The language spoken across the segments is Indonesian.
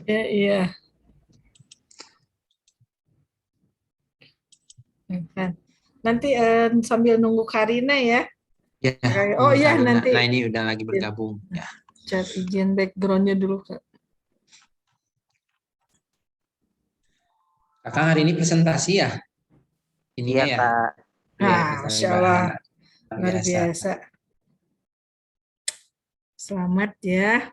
Ya, iya. Kan. Nanti sambil nunggu Karina ya. Ya, Oh nunggu iya Karina. nanti Nah, ini udah lagi bergabung. Ya. chat izin backgroundnya dulu Kak. Kakak hari ini presentasi ya? Iya, Ininya ya? Kak. Ya, Nah, Masya presentasi Allah, bahan luar biasa. biasa. Selamat ya.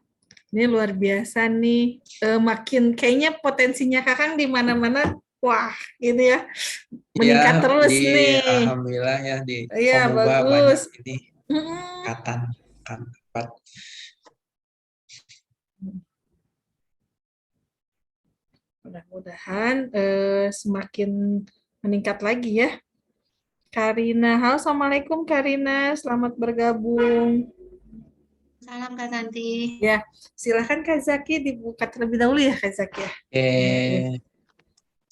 Ini luar biasa nih. Makin kayaknya potensinya Kakang di mana-mana. Wah, ini ya. Ya, Meningkat terus di nih. Alhamdulillah ya di Iya, Komoba bagus. banyak ini Mm-mm. katan kan tempat. Mudah-mudahan semakin meningkat lagi ya. Karina, halo, Assalamualaikum Karina, selamat bergabung. Salam Kak Santi. Ya, silakan Kak Zaki dibuka terlebih dahulu ya Kak Zaki ya.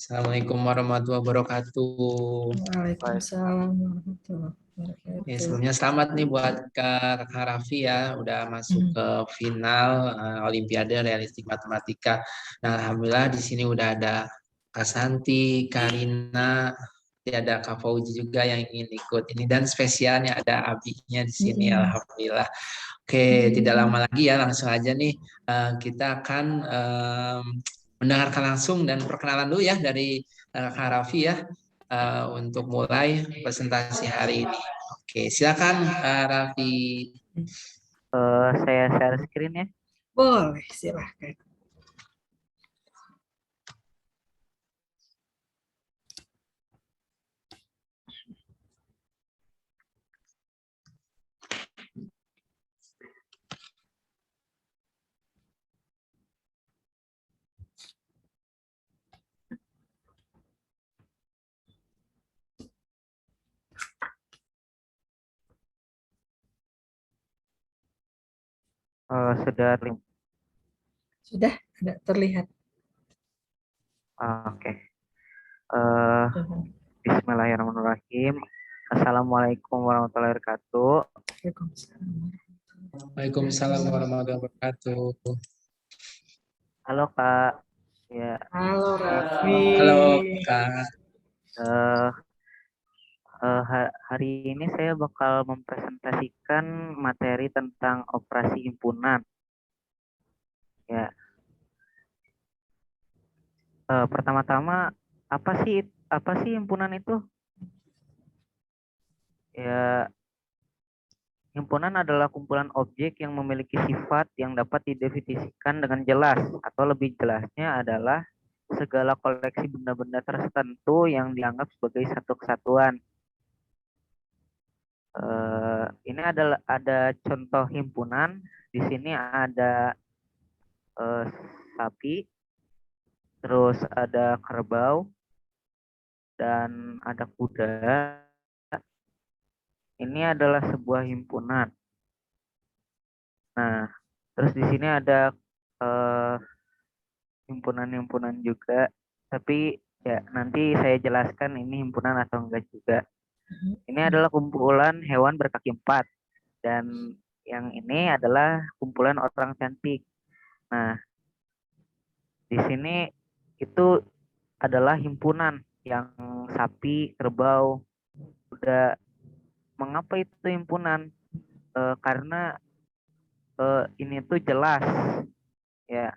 Assalamualaikum warahmatullahi wabarakatuh. Waalaikumsalam warahmatullahi Ya, wabarakatuh. sebelumnya selamat nih buat Kak Raffi ya, udah masuk ke final Olimpiade Realistik Matematika. Nah, alhamdulillah di sini udah ada Kak Santi, Karina, ada Kak Fauji juga yang ingin ikut ini dan spesialnya ada Abinya di sini, alhamdulillah. Oke, tidak lama lagi ya, langsung aja nih kita akan mendengarkan langsung dan perkenalan dulu ya dari Kak Raffi ya untuk mulai presentasi hari ini. Oke, silakan Kak Raffi. Saya share screen ya. Boleh, silahkan. Sudah. Sudah ada terlihat. Oke. Bismillahirrahmanirrahim. Assalamualaikum warahmatullahi wabarakatuh. Waalaikumsalam warahmatullahi wabarakatuh. Halo Kak. Ya. Halo Raffi. Halo Kak. Hari ini saya bakal mempresentasikan materi tentang operasi himpunan. Ya. Pertama-tama apa sih himpunan itu? Ya, himpunan adalah kumpulan objek yang memiliki sifat yang dapat didefinisikan dengan jelas, atau lebih jelasnya adalah segala koleksi benda-benda tertentu yang dianggap sebagai satu kesatuan. Ini ada contoh himpunan. Di sini ada sapi, terus ada kerbau, dan ada kuda. Ini adalah sebuah himpunan. Nah, terus di sini ada himpunan-himpunan juga, tapi ya nanti saya jelaskan ini himpunan atau enggak juga. Ini adalah kumpulan hewan berkaki empat, dan yang ini adalah kumpulan orang cantik. Nah, di sini itu adalah himpunan yang sapi, kerbau, kuda. Mengapa itu himpunan? Karena ini tuh jelas, ya.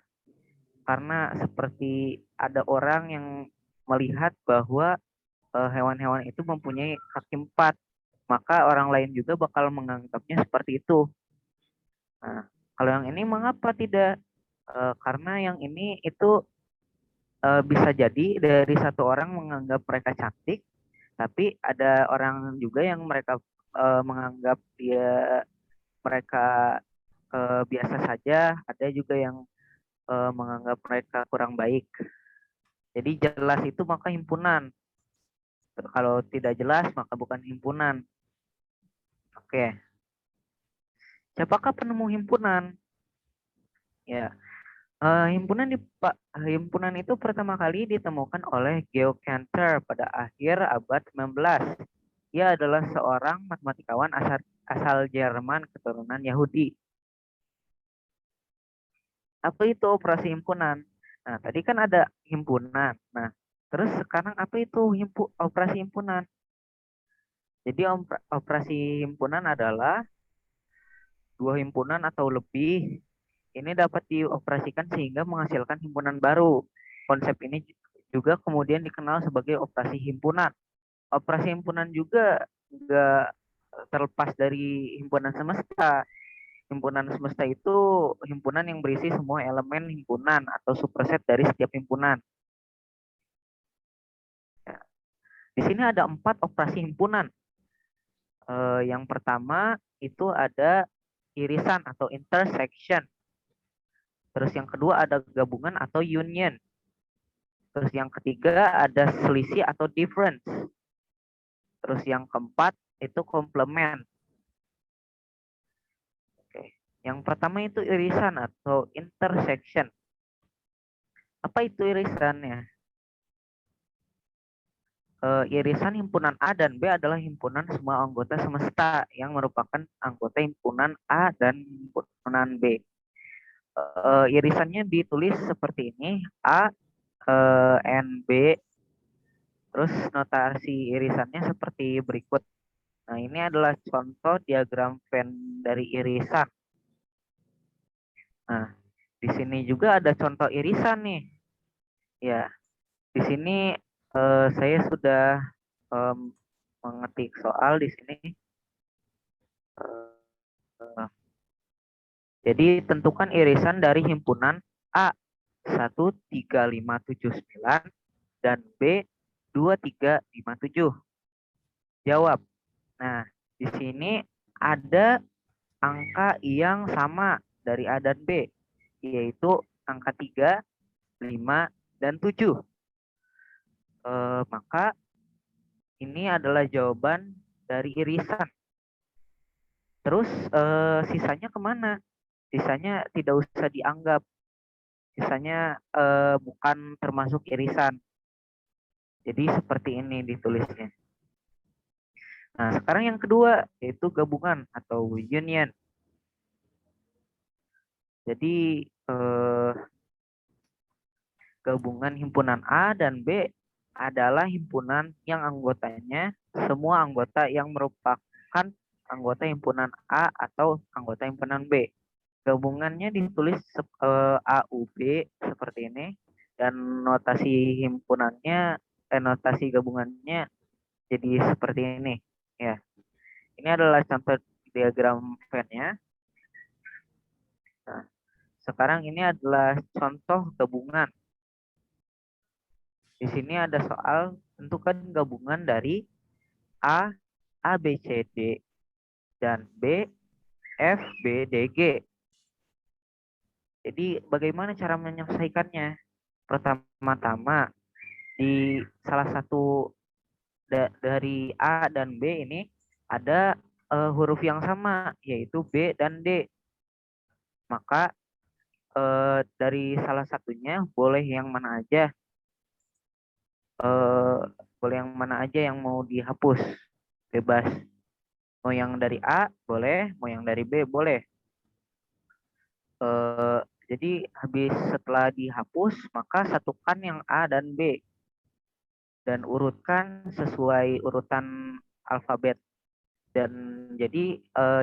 Karena seperti ada orang yang melihat bahwa hewan-hewan itu mempunyai kaki empat, maka orang lain juga bakal menganggapnya seperti itu. Nah, kalau yang ini mengapa tidak? Karena yang ini itu bisa jadi dari satu orang menganggap mereka cantik, tapi ada orang juga yang mereka menganggap mereka biasa saja, ada juga yang menganggap mereka kurang baik. Jadi jelas itu maka himpunan. Kalau tidak jelas maka bukan himpunan. Oke. Siapakah penemu himpunan? Ya. Himpunan itu pertama kali ditemukan oleh Georg Cantor pada akhir abad 19. Ia adalah seorang matematikawan asal Jerman keturunan Yahudi. apa itu operasi himpunan? Nah, tadi kan ada himpunan. Nah, terus sekarang apa itu operasi himpunan? Jadi operasi himpunan adalah dua himpunan atau lebih ini dapat dioperasikan sehingga menghasilkan himpunan baru. Konsep ini juga kemudian dikenal sebagai operasi himpunan. Operasi himpunan juga nggak terlepas dari himpunan semesta. Himpunan semesta itu himpunan yang berisi semua elemen himpunan atau superset dari setiap himpunan. Ya. Di sini ada 4 operasi himpunan. Yang pertama itu ada irisan atau intersection. Terus yang kedua ada gabungan atau union. Terus yang ketiga ada selisih atau difference. Terus yang keempat itu komplement. Oke. Yang pertama itu irisan atau intersection. Apa itu irisannya? Irisan himpunan A dan B adalah himpunan semua anggota semesta yang merupakan anggota himpunan A dan himpunan B. Irisannya ditulis seperti ini, A, N, B. Terus notasi irisannya seperti berikut. Nah, ini adalah contoh diagram Venn dari irisan. Nah, di sini juga ada contoh irisan nih. Ya, di sini saya sudah mengetik soal di sini. Jadi tentukan irisan dari himpunan A 13579 dan B 2357. Jawab. Nah, di sini ada angka yang sama dari A dan B, yaitu angka 3, 5, dan 7. Maka ini adalah jawaban dari irisan. Terus sisanya kemana? Sisanya tidak usah dianggap. Sisanya bukan termasuk irisan. Jadi seperti ini ditulisnya. Nah, sekarang yang kedua yaitu gabungan atau union. Jadi gabungan himpunan A dan B adalah himpunan yang anggotanya semua anggota yang merupakan anggota himpunan A atau anggota himpunan B. Gabungannya ditulis AUB seperti ini dan notasi himpunannya notasi gabungannya jadi seperti ini ya. Ini adalah contoh diagram Venn-nya. Nah, sekarang ini adalah contoh gabungan. Di sini ada soal tentukan gabungan dari A, A, B, C, D, dan B, F, B, D, G. Jadi bagaimana cara menyelesaikannya? Pertama-tama di salah satu dari A dan B ini ada huruf yang sama yaitu B dan D. Maka dari salah satunya boleh yang mana aja. Boleh yang mana aja yang mau dihapus, bebas. Mau yang dari A boleh, mau yang dari B boleh. Jadi habis setelah dihapus maka satukan yang A dan B dan urutkan sesuai urutan alfabet. Dan jadi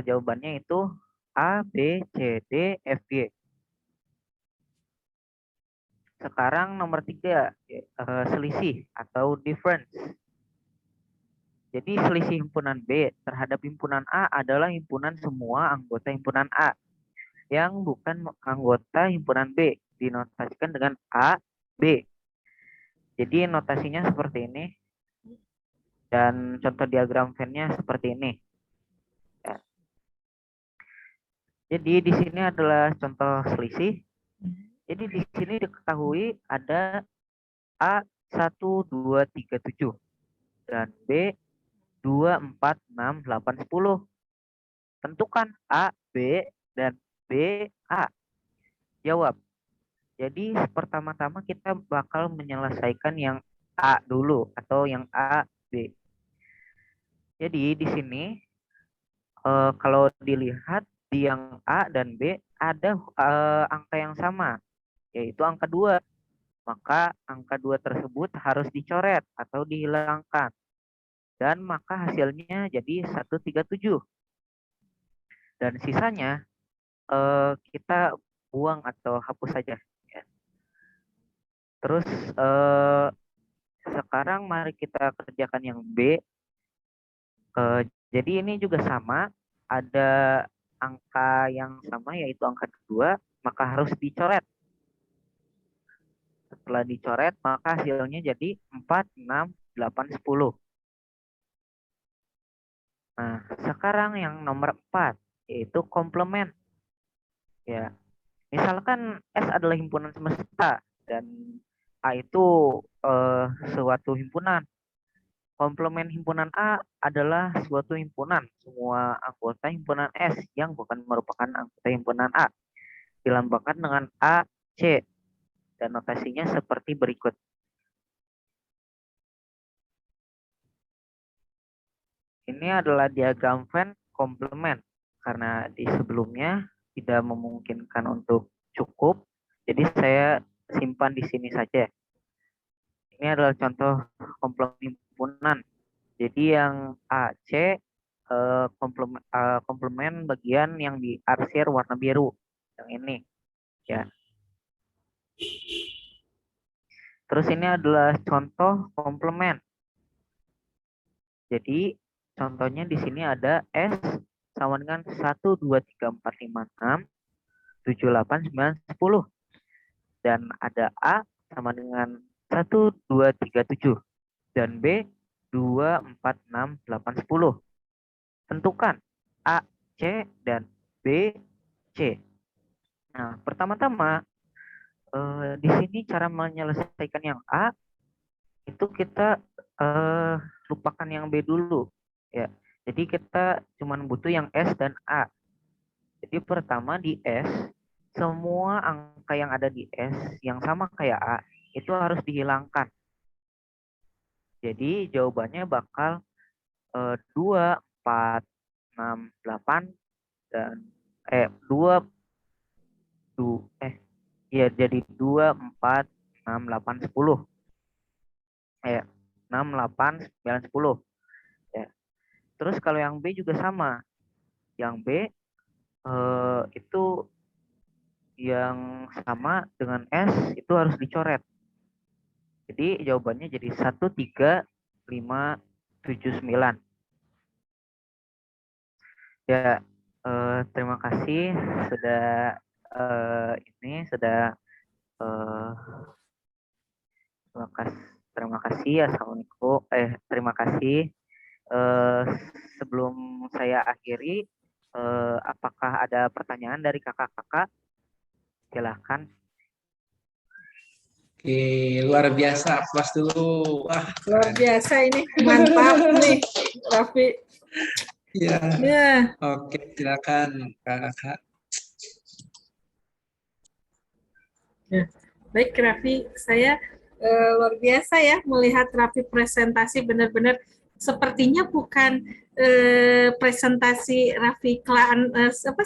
jawabannya itu A, B, C, D, F, G. Sekarang nomor 3, selisih atau difference. Jadi selisih himpunan B terhadap himpunan A adalah himpunan semua anggota himpunan A yang bukan anggota himpunan B. Dinotasikan dengan A, B. Jadi notasinya seperti ini. Dan contoh diagram Venn-nya seperti ini. Ya. Jadi di sini adalah contoh selisih. Jadi di sini diketahui ada A 1, 2, 3, 7 dan B 2, 4, 6, 8, 10. Tentukan A, B, dan B, A. Jawab. Jadi pertama-tama kita bakal menyelesaikan yang A dulu atau yang A, B. Jadi di sini kalau dilihat di yang A dan B ada angka yang sama, yaitu angka 2. Maka angka 2 tersebut harus dicoret atau dihilangkan. Dan maka hasilnya jadi 137. Dan sisanya kita buang atau hapus saja. Ya. Terus sekarang mari kita kerjakan yang B. Jadi ini juga sama, ada angka yang sama yaitu angka 2, maka harus dicoret. Setelah dicoret, maka hasilnya jadi 4, 6, 8, 10. Nah, sekarang yang nomor 4, yaitu komplement. Ya, misalkan S adalah himpunan semesta dan A itu suatu himpunan. Komplement himpunan A adalah suatu himpunan, semua anggota himpunan S yang bukan merupakan anggota himpunan A. Dilambangkan dengan A, C, dan notasinya seperti berikut. Ini adalah diagram Venn komplement, karena di sebelumnya tidak memungkinkan untuk cukup, jadi saya simpan di sini saja. Ini adalah contoh komplement himpunan. Jadi yang AC komplement bagian yang diarsir warna biru, yang ini ya. Terus ini adalah contoh komplement. Jadi contohnya di sini ada S sama dengan 1, 2, 3, 4, 5, 6, 7, 8, 9, 10. Dan ada A sama dengan 1, 2, 3, 7. Dan B 2, 4, 6, 8, 10. Tentukan A, C, dan B, C. Nah, pertama-tama di sini cara menyelesaikan yang A itu kita lupakan yang B dulu ya. Jadi kita cuma butuh yang S dan A. Jadi pertama di S, semua angka yang ada di S yang sama kayak A itu harus dihilangkan. Jadi jawabannya bakal 2, 4, 6, 8 dan 2 ya jadi 2, 4, 6, 8, 10. 6, 8, 9, 10. Ya. Terus kalau yang B juga sama. Yang B itu yang sama dengan S itu harus dicoret. Jadi jawabannya jadi 1, 3, 5, 7, 9. Ya, terima kasih sudah terima kasih. Assalamualaikum. Terima kasih. Sebelum saya akhiri, apakah ada pertanyaan dari kakak-kakak? Silahkan. Oke, luar biasa. Aplaus dulu. Wah, Luar biasa ini. Mantap nih, Raffi. Iya. Ya. Oke, silakan kakak. Ya. Baik, Raffi. Saya luar biasa ya melihat Raffi presentasi, benar-benar sepertinya bukan presentasi Raffi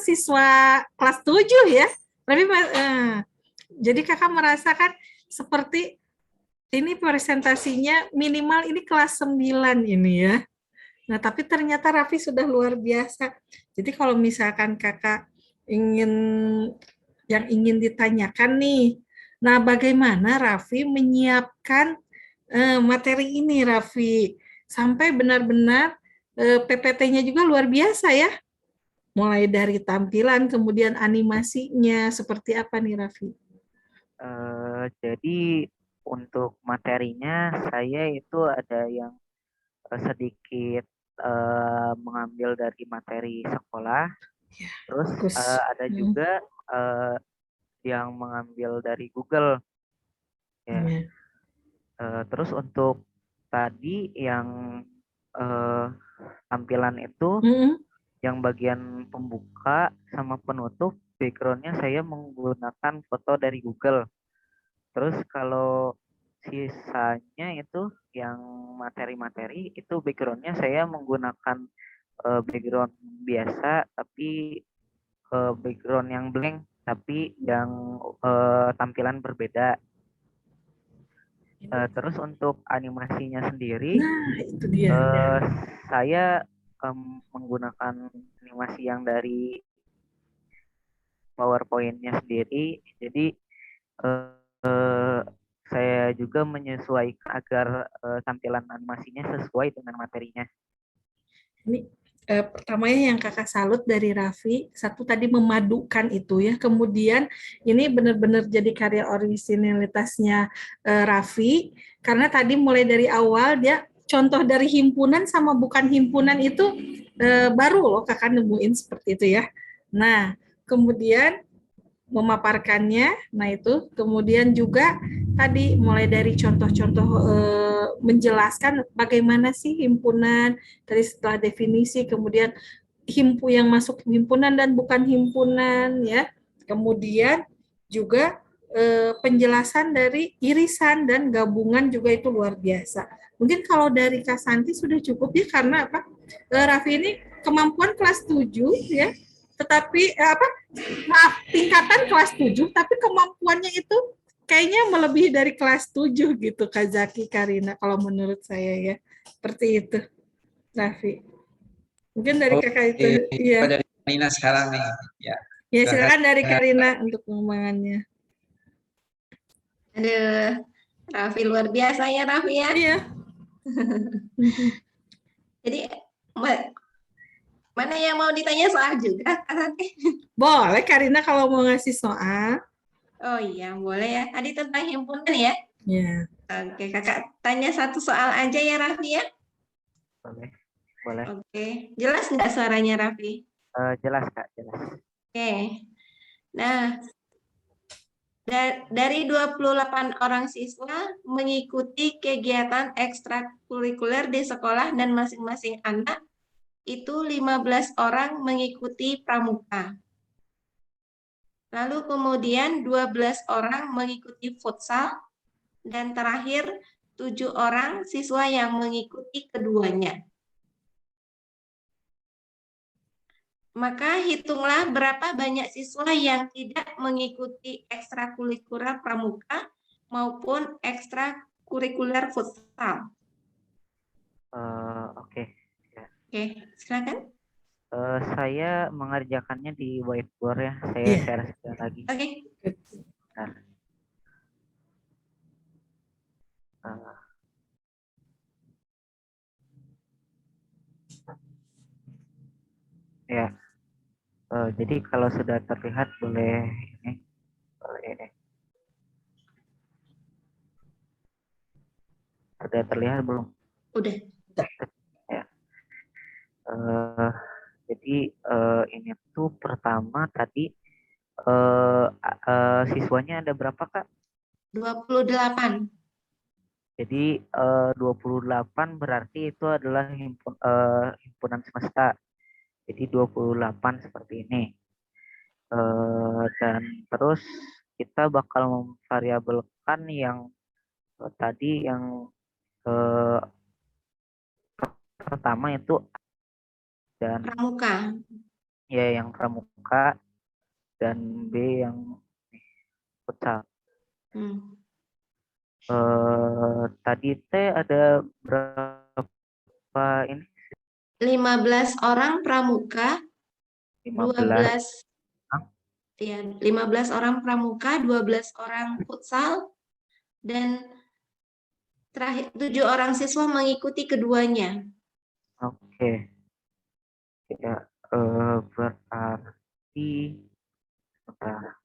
siswa kelas 7 ya. Tapi jadi kakak merasakan seperti ini presentasinya minimal ini kelas 9 ini ya. Nah, tapi ternyata Raffi sudah luar biasa. Jadi kalau misalkan kakak ingin ditanyakan nih, nah bagaimana Raffi menyiapkan materi ini, Raffi, sampai benar-benar PPT-nya juga luar biasa ya. Mulai dari tampilan, kemudian animasinya, seperti apa nih, Raffi? Jadi untuk materinya saya itu ada yang sedikit mengambil dari materi sekolah, Ya, terus ada juga yang mengambil dari Google. Ya. Ya. Terus untuk tadi yang tampilan itu, yang bagian pembuka sama penutup, backgroundnya saya menggunakan foto dari Google. Terus kalau sisanya itu yang materi-materi itu backgroundnya saya menggunakan background biasa, tapi background yang blank tapi yang tampilan berbeda. Terus untuk animasinya sendiri, Nah, itu dia. saya menggunakan animasi yang dari PowerPoint-nya sendiri. Jadi saya juga menyesuaikan agar tampilan animasinya sesuai dengan materinya. Ini pertamanya yang kakak salut dari Raffi, satu tadi memadukan itu ya, kemudian ini benar-benar jadi karya orisinilitasnya Raffi, karena tadi mulai dari awal dia contoh dari himpunan sama bukan himpunan itu baru loh kakak nemuin seperti itu ya. Nah, kemudian memaparkannya, nah itu kemudian juga tadi mulai dari contoh-contoh menjelaskan bagaimana sih himpunan, dari setelah definisi, kemudian yang masuk himpunan dan bukan himpunan ya, kemudian juga penjelasan dari irisan dan gabungan juga itu luar biasa. Mungkin kalau dari Kak Santi sudah cukup ya, karena apa? Raffi ini kemampuan kelas 7 ya, tetapi tingkatan kelas 7 tapi kemampuannya itu kayaknya melebihi dari kelas 7 gitu Kak Zaki, Karina, kalau menurut saya ya. Seperti itu, Raffi. Mungkin dari kakak itu, iya. Dari Karina sekarang nih. Ya, Ya, silakan. silakan dari Karina untuk pengembangannya. Aduh, Raffi luar biasa ya Raffi ya. Iya. Jadi mana yang mau ditanya soal juga? Boleh Karina kalau mau ngasih soal. Oh iya, boleh ya. Tadi tentang himpunan ya. Ya. Oke, kakak tanya satu soal aja ya Raffi ya. Boleh, boleh. Oke, jelas nggak suaranya Raffi? Jelas Kak, jelas. Oke. Nah, dari 28 orang siswa mengikuti kegiatan ekstrakurikuler di sekolah dan masing-masing anak itu 15 orang mengikuti pramuka. Lalu kemudian 12 orang mengikuti futsal dan terakhir 7 orang siswa yang mengikuti keduanya. Maka hitunglah berapa banyak siswa yang tidak mengikuti ekstrakurikuler pramuka maupun ekstrakurikuler futsal. Oke. Oke, silakan. Saya mengerjakannya di whiteboard ya. Saya Iya. share sekali lagi. Oke. Bentar. Ya. Jadi kalau sudah terlihat boleh ini, boleh. Sudah terlihat belum? Udah. Ya. Jadi ini tuh pertama tadi siswanya ada berapa Kak? 28. Jadi 28 berarti itu adalah himpunan semesta. Jadi 28 seperti ini. Dan terus kita bakal memvariabelkan yang tadi yang pertama itu dan Pramuka. ya yang pramuka dan B yang futsal. Tadi teh ada berapa ini? 15 orang pramuka, 15. 15 orang pramuka, 12 orang futsal, dan terakhir 7 orang siswa mengikuti keduanya. Oke. Ya, berarti bentar.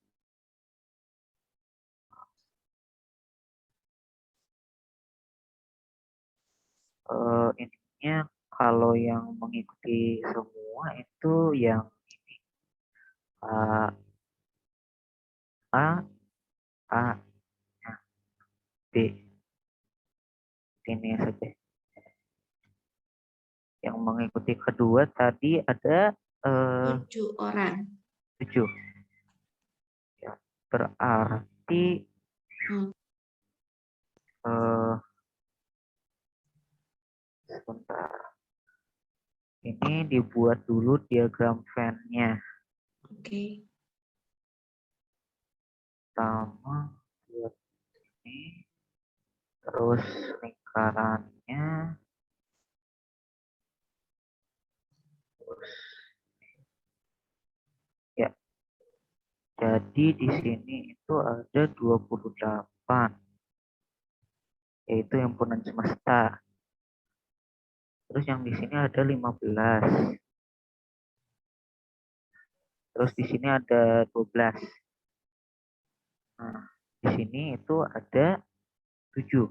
Intinya kalau yang mengikuti semua itu yang ini A A A B ini saja. Yang mengikuti kedua tadi ada 7 orang. 7. Ya, berarti sebentar. Ini dibuat dulu diagram Venn-nya. Oke. Pertama buat ini, terus lingkarannya, terus ya. Jadi di sini itu ada 28, yaitu himpunan semesta. Terus yang di sini ada 15. Terus di sini ada 12. Nah, di sini itu ada 7.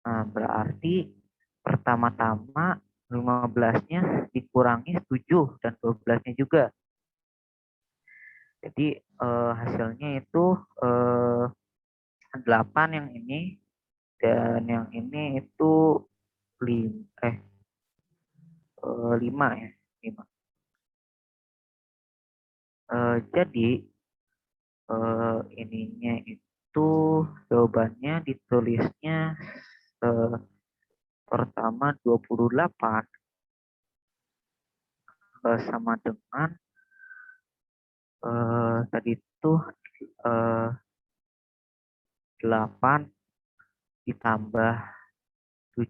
Nah, berarti pertama-tama 15-nya dikurangi 7 dan 12-nya juga. Jadi hasilnya itu 8 yang ini, dan yang ini itu 5 ya. 5. Jadi ininya itu jawabannya ditulisnya pertama 28 sama dengan tadi itu 8 ditambah 7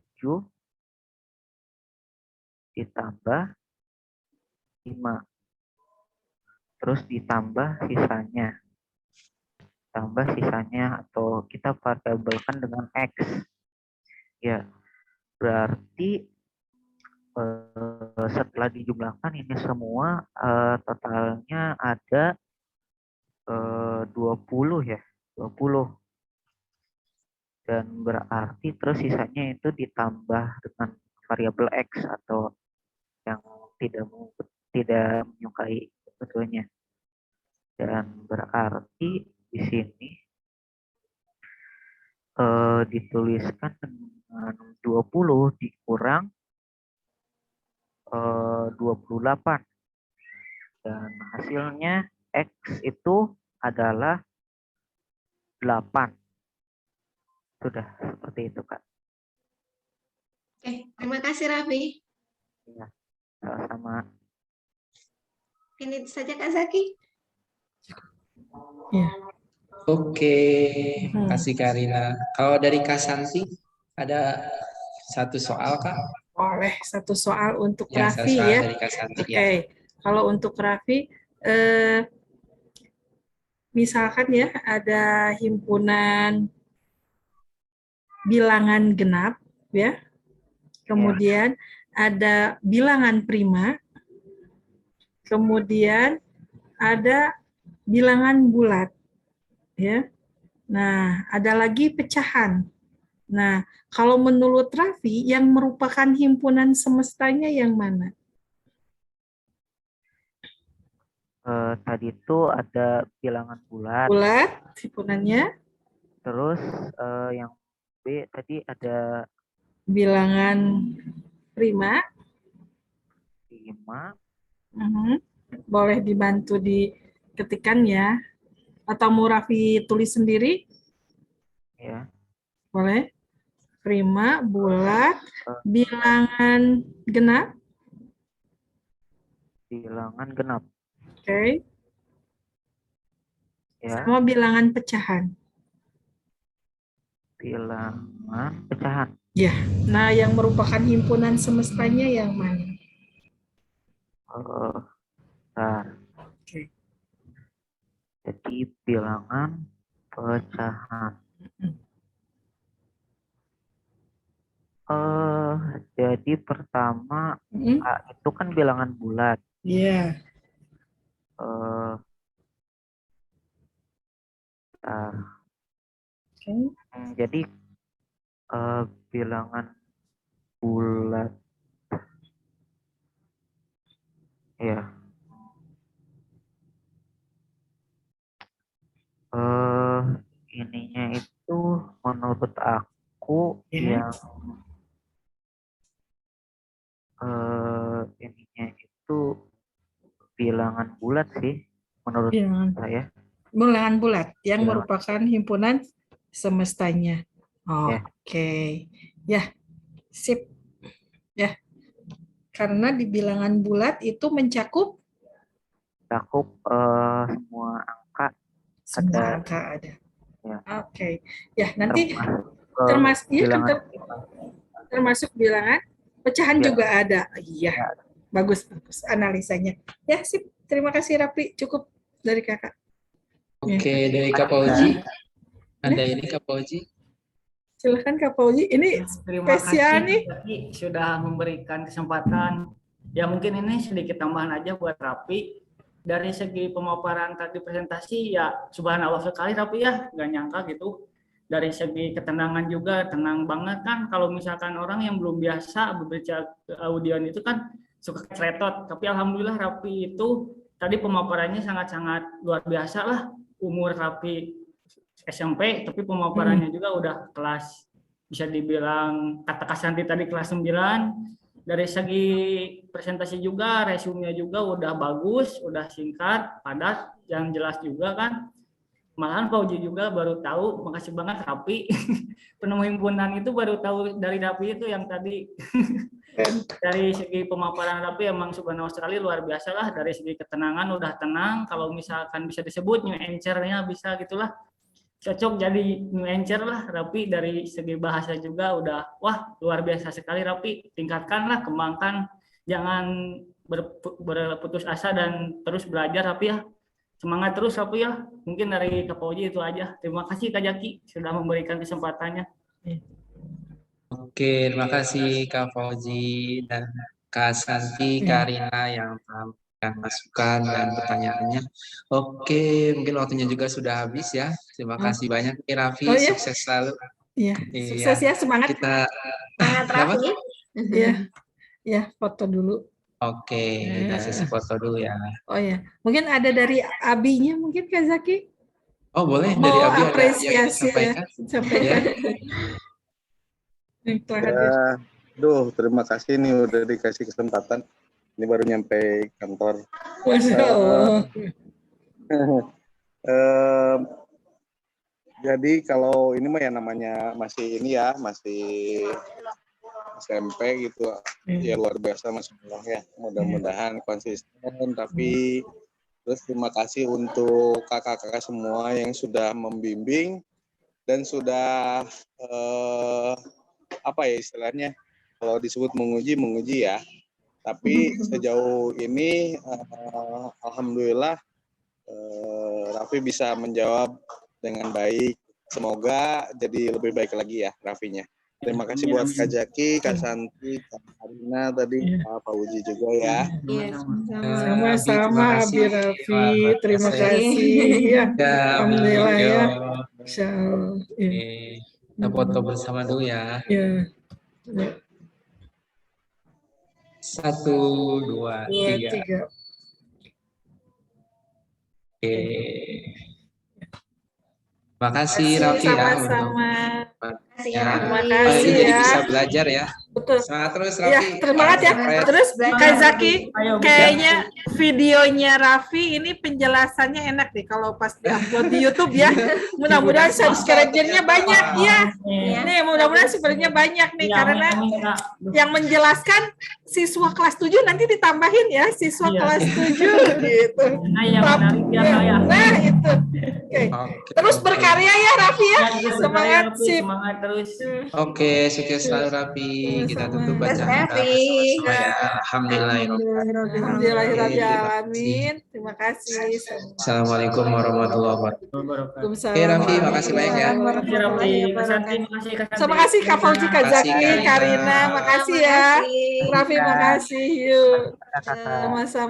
ditambah 5, terus ditambah sisanya. Tambah sisanya atau kita variabelkan dengan X. Ya, berarti setelah dijumlahkan ini semua totalnya ada 20 ya, 20. Dan berarti terus sisanya itu ditambah dengan variabel X atau yang tidak menyukai sebetulnya. Dan berarti di sini dituliskan dengan 20 dikurang 28. Dan hasilnya X itu adalah 8. Sudah seperti itu, Kak. Oke, terima kasih Raffi. Ya, sama-sama. Ini saja Kak Zaki. Ya. Oke, makasih Karina. Kalau dari Kak Santi ada satu soal Kak? Boleh satu soal untuk Ya, satu Raffi soal ya. dari Kak Santi Oke, ya. kalau untuk Raffi, misalkan ya ada himpunan bilangan genap ya, kemudian ada bilangan prima, kemudian ada bilangan bulat ya. Nah, ada lagi pecahan. Nah, kalau menurut Raffi yang merupakan himpunan semestanya yang mana? Tadi itu ada bilangan bulat. Bulat himpunannya, Terus yang B tadi ada bilangan prima. 5. Boleh dibantu diketikkan ya. Atau mau Raffi tulis sendiri? Ya. Boleh. Prima, bulat, bilangan genap. Bilangan genap. Oke. Ya. Sama bilangan pecahan. Bilangan pecahan. Ya. Nah, yang merupakan himpunan semestanya yang mana? Bentar. Oke. Jadi bilangan pecahan. Jadi pertama A itu kan bilangan bulat. Iya. Oke. Jadi bilangan bulat ya. Ininya itu menurut aku yang ininya itu bilangan bulat sih menurut saya. Bilangan bulat yang Bilangan. merupakan himpunan semestanya. Ya. Oke. Ya, sip. Ya. Karena di bilangan bulat itu mencakup Cakup semua angka semua Ada. angka ada. Ya. Oke. Ya, nanti termasuk iya kan, bilangan. termasuk bilangan pecahan Ya. juga ada. Iya. Ya. Bagus analisanya. Ya, sip. Terima kasih Rapi. Cukup dari Kakak. Oke, dari Kak Fauzi. Ada ini Kak Fauzi. Silahkan Kak Fauzi. Ini Terima spesial kasih nih. Jaki, sudah memberikan kesempatan. Ya mungkin ini sedikit tambahan aja buat Rapi. Dari segi pemaparan tadi presentasi ya subhanallah sekali Rapi ya, nggak nyangka gitu. Dari segi ketenangan juga tenang banget kan. Kalau misalkan orang yang belum biasa berbicara audio itu kan suka keceretot. Tapi alhamdulillah Rapi itu tadi pemaparannya sangat-sangat luar biasa lah. Umur Rapi SMP, tapi pemaparannya juga udah kelas, bisa dibilang kata Kasanti tadi kelas 9. Dari segi presentasi juga, resume-nya juga udah bagus, udah singkat, padat, yang jelas juga kan. Malahan Fauzi juga baru tahu, makasih banget Rapi. Penemu himpunan itu baru tahu dari Rapi itu yang tadi. Dari segi pemaparan Rapi emang subhanallah sekali luar biasa lah. Dari segi ketenangan udah tenang, kalau misalkan bisa disebut new anchor-nya bisa gitulah. Cocok jadi new anchor lah Rapi. Dari segi bahasa juga udah wah luar biasa sekali Rapi. Tingkatkanlah, kembangkan, jangan berputus asa dan terus belajar Rapi ya. Semangat terus Rapi ya. Mungkin dari Kak Fauzi itu aja. Terima kasih Kak Jaki sudah memberikan kesempatannya. Oke, terima kasih Kak Fauzi dan Kak Santi, Kak Rina yang memberikan masukan dan pertanyaannya. Oke, mungkin waktunya juga sudah habis ya. Terima kasih banyak nih Raffi, Oh, iya. sukses selalu. Iya, sukses ya, semangat. Kita Semangat Kenapa? Raffi. Iya. Ya, foto dulu. oke, kita sesi foto dulu ya. Oh ya, mungkin ada dari Abinya mungkin Kak Zaki. Oh, boleh dari Mau Abi ada yang apresiasi ya. disampaikan? Sampaikan. Yang telah hadir. Ya, terima kasih nih udah dikasih kesempatan. Ini baru nyampe kantor. Masya Allah. Jadi kalau ini mah ya namanya masih ini ya, masih SMP gitu. Ya luar biasa Mas Allah ya. Mudah-mudahan konsisten, tapi terus terima kasih untuk kakak-kakak semua yang sudah membimbing dan sudah apa ya istilahnya, kalau disebut menguji ya. Tapi sejauh ini alhamdulillah Raffi bisa menjawab dengan baik. Semoga jadi lebih baik lagi ya Raffinya. Terima kasih buat Kak Jaki, Kak Santi, Kak Arina tadi, Pak Fauzi juga ya. Iya, Sama-sama Abi Raffi, terima kasih. Ya, alhamdulillah ya. Insya Allah. Oke, kita foto bersama dulu ya. Ya. 1, 2, 3. 2, 3. Oke. Terima kasih Raffi ya untuk Sama-sama. terima kasih jadi ya. bisa belajar ya. Betul. Semangat terus Ya, Raffi. terima kasih ya. Sukses. Terus Kak Zaki, Ayo, kayaknya videonya Raffi ini penjelasannya enak nih kalau pas diupload di YouTube ya. Mudah-mudahan subscriber-nya banyak ya. Nih, mudah-mudahan subscriber-nya banyak nih Iya, karena amin, Kak. yang menjelaskan siswa kelas 7 nanti ditambahin ya, siswa Iya. kelas 7 gitu. Nah, yang menarik ya Kak ya. Nah, itu. Oke. Oke. Terus berkarya ya Raffi ya. Semangat sip. Semangat terus. Oke, sukses selalu Raffi. Kita tutup Sukses, bacaan kita Raffi. bersama-sama ya. Alhamdulillah. Alhamdulillahirrahmanirrahim. Terima kasih. Assalamualaikum warahmatullahi wabarakatuh. Waalaikumsalam. Oke, Raffi, makasih banyak ya. Makasih Raffi. Kak Santi, makasih Kak Santi. Terima kasih Kak Fauzi, Kak Makasih, Zaki, Kak Rina. Karina, makasih ya. Makasih. Raffi, makasih. Yuk. Kakak. Sama-sama.